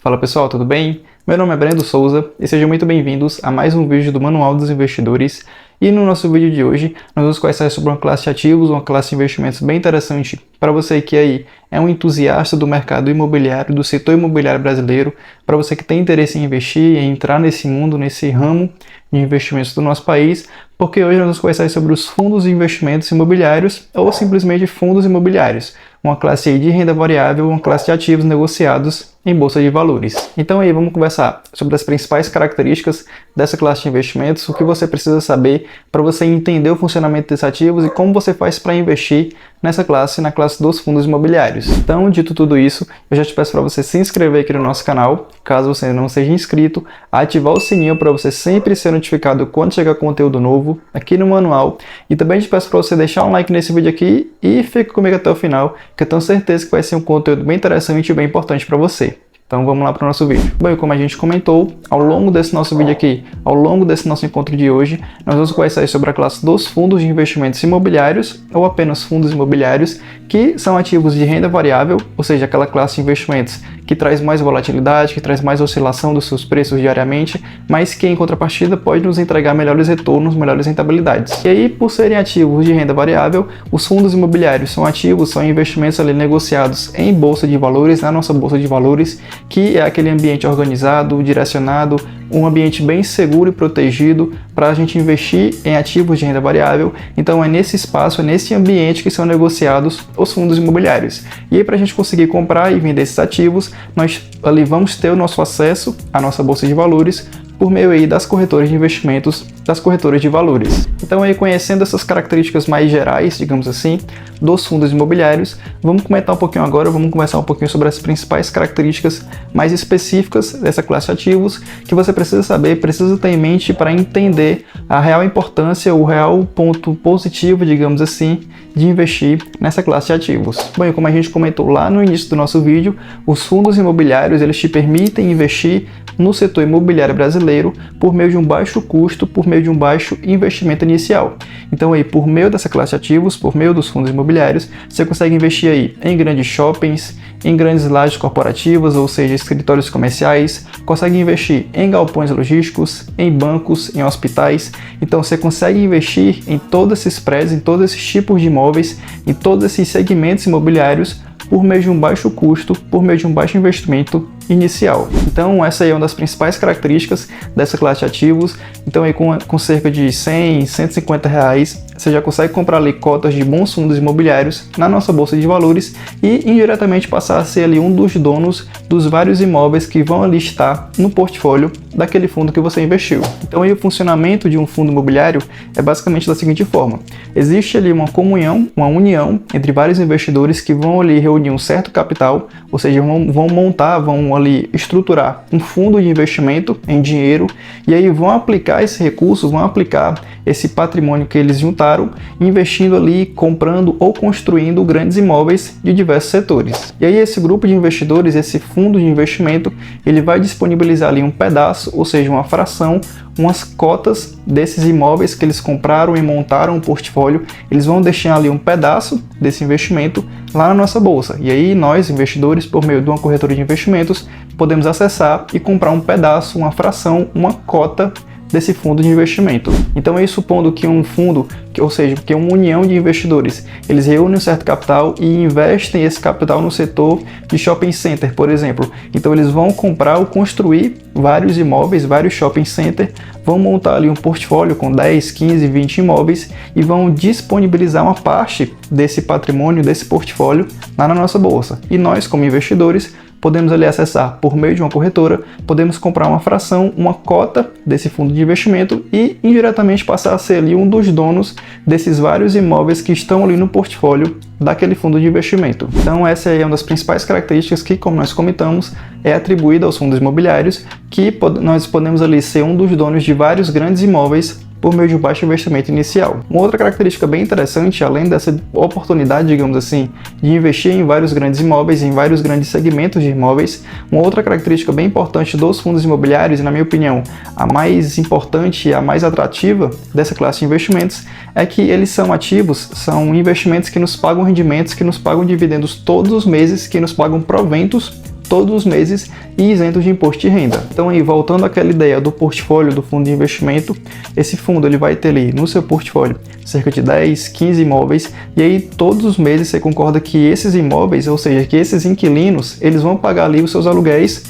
Fala pessoal, tudo bem? Meu nome é Brendo Souza e sejam muito bem-vindos a mais um vídeo do Manual dos Investidores. E no nosso vídeo de hoje, nós vamos conversar sobre uma classe de ativos, uma classe de investimentos bem interessante para você que aí é um entusiasta do mercado imobiliário, do setor imobiliário brasileiro, para você que tem interesse em investir, em entrar nesse mundo, nesse ramo de investimentos do nosso país, porque hoje nós vamos conversar sobre os fundos de investimentos imobiliários ou simplesmente fundos imobiliários, uma classe de renda variável, uma classe de ativos negociados em bolsa de valores. Então aí vamos conversar sobre as principais características dessa classe de investimentos, o que você precisa saber para você entender o funcionamento desses ativos e como você faz para investir nessa classe, na classe dos fundos imobiliários. Então, dito tudo isso, eu já te peço para você se inscrever aqui no nosso canal, caso você não seja inscrito, ativar o sininho para você sempre ser notificado quando chegar conteúdo novo aqui no manual, e também te peço para você deixar um like nesse vídeo aqui e fique comigo até o final, que eu tenho certeza que vai ser um conteúdo bem interessante e bem importante para você. Então vamos lá para o nosso vídeo. Bem, como a gente comentou, ao longo desse nosso vídeo aqui, ao longo desse nosso encontro de hoje, nós vamos conversar sobre a classe dos fundos de investimentos imobiliários, ou apenas fundos imobiliários, que são ativos de renda variável, ou seja, aquela classe de investimentos que traz mais volatilidade, que traz mais oscilação dos seus preços diariamente, mas que em contrapartida pode nos entregar melhores retornos, melhores rentabilidades. E aí, por serem ativos de renda variável, os fundos imobiliários são ativos, são investimentos ali negociados em bolsa de valores, na nossa bolsa de valores, que é aquele ambiente organizado, direcionado, um ambiente bem seguro e protegido para a gente investir em ativos de renda variável. Então é nesse espaço, é nesse ambiente que são negociados os fundos imobiliários. E aí, para a gente conseguir comprar e vender esses ativos, nós ali vamos ter o nosso acesso à nossa bolsa de valores por meio aí das corretoras de investimentos, das corretoras de valores. Então aí, conhecendo essas características mais gerais, digamos assim, dos fundos imobiliários, vamos comentar um pouquinho agora, vamos conversar um pouquinho sobre as principais características mais específicas dessa classe de ativos que você precisa saber, precisa ter em mente para entender a real importância, o real ponto positivo, digamos assim, de investir nessa classe de ativos. Bom, como a gente comentou lá no início do nosso vídeo, os fundos imobiliários, eles te permitem investir no setor imobiliário brasileiro por meio de um baixo custo, por meio de um baixo investimento inicial. Então aí, por meio dessa classe de ativos, por meio dos fundos imobiliários, você consegue investir aí em grandes shoppings, em grandes lajes corporativas, ou seja, escritórios comerciais, consegue investir em galpões logísticos, em bancos, em hospitais. Então você consegue investir em todos esses prédios, em todos esses tipos de imóveis, em todos esses segmentos imobiliários por meio de um baixo custo, por meio de um baixo investimento inicial. Então essa aí é uma das principais características dessa classe de ativos. Então aí com cerca de 100, 150 reais, você já consegue comprar ali cotas de bons fundos imobiliários na nossa bolsa de valores e indiretamente passar a ser ali um dos donos dos vários imóveis que vão ali estar no portfólio daquele fundo que você investiu. Então aí o funcionamento de um fundo imobiliário é basicamente da seguinte forma: existe ali uma comunhão, uma união entre vários investidores que vão ali reunir um certo capital, ou seja, vão ali estruturar um fundo de investimento em dinheiro e aí vão aplicar esse recurso, vão aplicar esse patrimônio que eles juntaram, investindo ali, comprando ou construindo grandes imóveis de diversos setores. E aí esse grupo de investidores, esse fundo de investimento, ele vai disponibilizar ali um pedaço, ou seja, uma fração, umas cotas desses imóveis que eles compraram e montaram um portfólio. Eles vão deixar ali um pedaço desse investimento lá na nossa bolsa. E aí nós, investidores, por meio de uma corretora de investimentos, podemos acessar e comprar um pedaço, uma fração, uma cota desse fundo de investimento. Então é supondo que um fundo, ou seja, que uma união de investidores, eles reúnem um certo capital e investem esse capital no setor de shopping center, por exemplo. Então eles vão comprar ou construir vários imóveis, vários shopping center, vão montar ali um portfólio com 10, 15, 20 imóveis e vão disponibilizar uma parte desse patrimônio, desse portfólio lá na nossa bolsa. E nós, como investidores, podemos ali acessar por meio de uma corretora, podemos comprar uma fração, uma cota desse fundo de investimento e indiretamente passar a ser ali um dos donos desses vários imóveis que estão ali no portfólio daquele fundo de investimento. Então essa é uma das principais características que, como nós comentamos, é atribuída aos fundos imobiliários, que nós podemos ali ser um dos donos de vários grandes imóveis por meio de um baixo investimento inicial. Uma outra característica bem interessante, além dessa oportunidade, digamos assim, de investir em vários grandes imóveis, em vários grandes segmentos de imóveis, uma outra característica bem importante dos fundos imobiliários, e na minha opinião, a mais importante e a mais atrativa dessa classe de investimentos, é que eles são ativos, são investimentos que nos pagam rendimentos, que nos pagam dividendos todos os meses, que nos pagam proventos todos os meses e isentos de imposto de renda. Então aí, voltando àquela ideia do portfólio do fundo de investimento, esse fundo ele vai ter ali no seu portfólio cerca de 10, 15 imóveis, e aí todos os meses você concorda que esses imóveis, ou seja, que esses inquilinos, eles vão pagar ali os seus aluguéis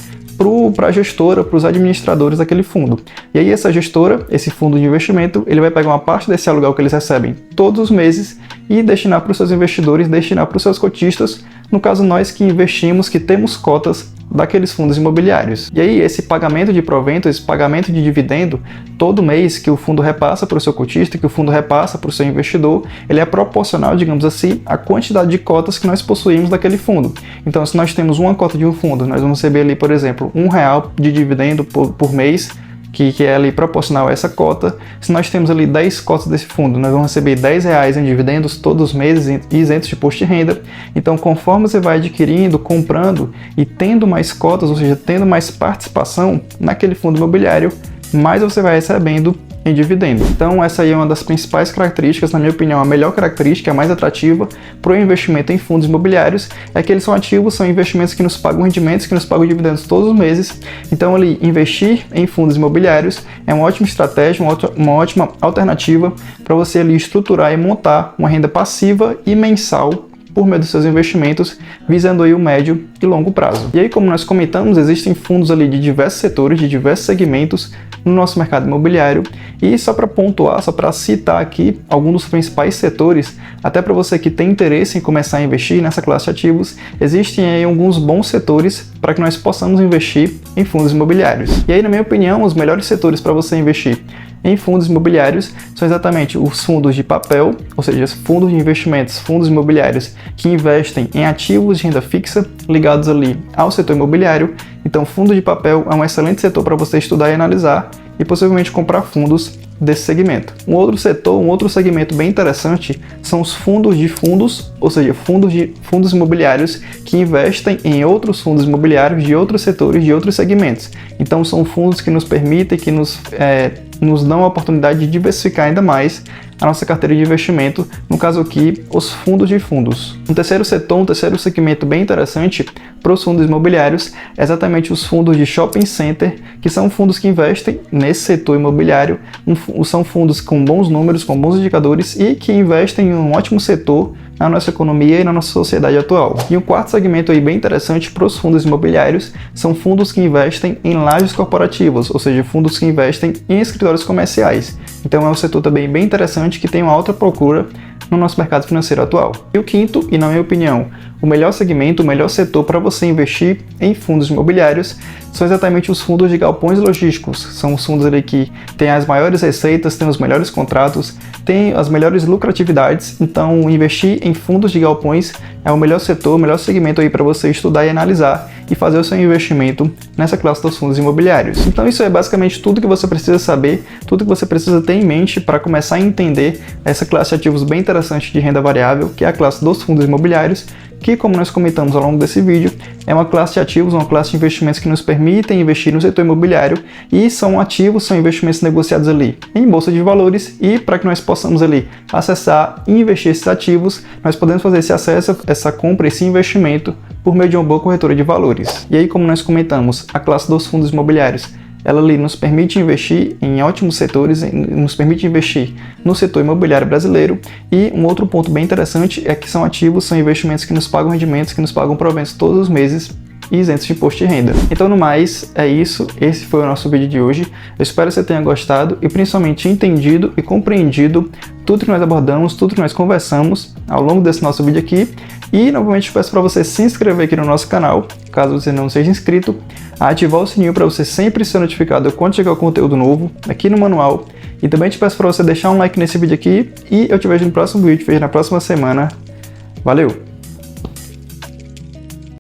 para a gestora, para os administradores daquele fundo. E aí essa gestora, esse fundo de investimento, ele vai pegar uma parte desse aluguel que eles recebem todos os meses e destinar para os seus investidores, destinar para os seus cotistas, no caso nós que investimos, que temos cotas daqueles fundos imobiliários. E aí esse pagamento de provento, esse pagamento de dividendo, todo mês que o fundo repassa para o seu cotista, que o fundo repassa para o seu investidor, ele é proporcional, digamos assim, à quantidade de cotas que nós possuímos daquele fundo. Então, se nós temos uma cota de um fundo, nós vamos receber ali, por exemplo, R$1 de dividendo por mês, que é ali proporcional a essa cota. Se nós temos ali 10 cotas desse fundo, nós vamos receber R$10 em dividendos todos os meses, isentos de imposto de renda. Então, conforme você vai adquirindo, comprando e tendo mais cotas, ou seja, tendo mais participação naquele fundo imobiliário, mais você vai recebendo em dividendo. Então essa aí é uma das principais características, na minha opinião, a melhor característica, a mais atrativa para o investimento em fundos imobiliários, é que eles são ativos, são investimentos que nos pagam rendimentos, que nos pagam dividendos todos os meses. Então ali, investir em fundos imobiliários é uma ótima estratégia, uma ótima alternativa para você ali estruturar e montar uma renda passiva e mensal por meio dos seus investimentos, visando aí o médio e longo prazo. E aí, como nós comentamos, existem fundos ali de diversos setores, de diversos segmentos no nosso mercado imobiliário, e só para pontuar, só para citar aqui alguns dos principais setores, até para você que tem interesse em começar a investir nessa classe de ativos, existem aí alguns bons setores para que nós possamos investir em fundos imobiliários. E aí, na minha opinião, os melhores setores para você investir em fundos imobiliários são exatamente os fundos de papel, ou seja, fundos de investimentos, fundos imobiliários que investem em ativos de renda fixa ligados ali ao setor imobiliário. Então, fundo de papel é um excelente setor para você estudar e analisar e possivelmente comprar fundos desse segmento. Um outro setor, um outro segmento bem interessante são os fundos de fundos, ou seja, fundos imobiliários que investem em outros fundos imobiliários de outros setores, de outros segmentos. Então são fundos que nos permitem, que nos dão a oportunidade de diversificar ainda mais a nossa carteira de investimento, no caso aqui, os fundos de fundos. Um terceiro setor, um terceiro segmento bem interessante para os fundos imobiliários é exatamente os fundos de shopping center, que são fundos que investem nesse setor imobiliário, são fundos com bons números, com bons indicadores e que investem em um ótimo setor na nossa economia e na nossa sociedade atual. E um quarto segmento aí bem interessante para os fundos imobiliários são fundos que investem em lajes corporativas, ou seja, fundos que investem em escritórios comerciais. Então é um setor também bem interessante que tem uma alta procura no nosso mercado financeiro atual. E o quinto, e na minha opinião, o melhor segmento, o melhor setor para você investir em fundos imobiliários são exatamente os fundos de galpões logísticos. São os fundos ali que têm as maiores receitas, têm os melhores contratos, têm as melhores lucratividades. Então, investir em fundos de galpões é o melhor setor, o melhor segmento aí para você estudar e analisar e fazer o seu investimento nessa classe dos fundos imobiliários. Então, isso é basicamente tudo que você precisa saber, tudo que você precisa ter em mente para começar a entender essa classe de ativos bem interessante de renda variável, que é a classe dos fundos imobiliários, que, como nós comentamos ao longo desse vídeo, é uma classe de ativos, uma classe de investimentos que nos permitem investir no setor imobiliário e são ativos, são investimentos negociados ali em bolsa de valores, e para que nós possamos ali acessar e investir esses ativos, nós podemos fazer esse acesso, essa compra, esse investimento por meio de uma boa corretora de valores. E aí, como nós comentamos, a classe dos fundos imobiliários, ela ali nos permite investir em ótimos setores, nos permite investir no setor imobiliário brasileiro. E um outro ponto bem interessante é que são ativos, são investimentos que nos pagam rendimentos, que nos pagam proventos todos os meses e isentos de imposto de renda. Então, no mais, é isso. Esse foi o nosso vídeo de hoje. Eu espero que você tenha gostado e principalmente entendido e compreendido tudo que nós abordamos, tudo que nós conversamos ao longo desse nosso vídeo aqui. E, novamente, peço para você se inscrever aqui no nosso canal, caso você não seja inscrito, ativar o sininho para você sempre ser notificado quando chegar o conteúdo novo aqui no manual. E também te peço para você deixar um like nesse vídeo aqui e eu te vejo no próximo vídeo, te vejo na próxima semana. Valeu!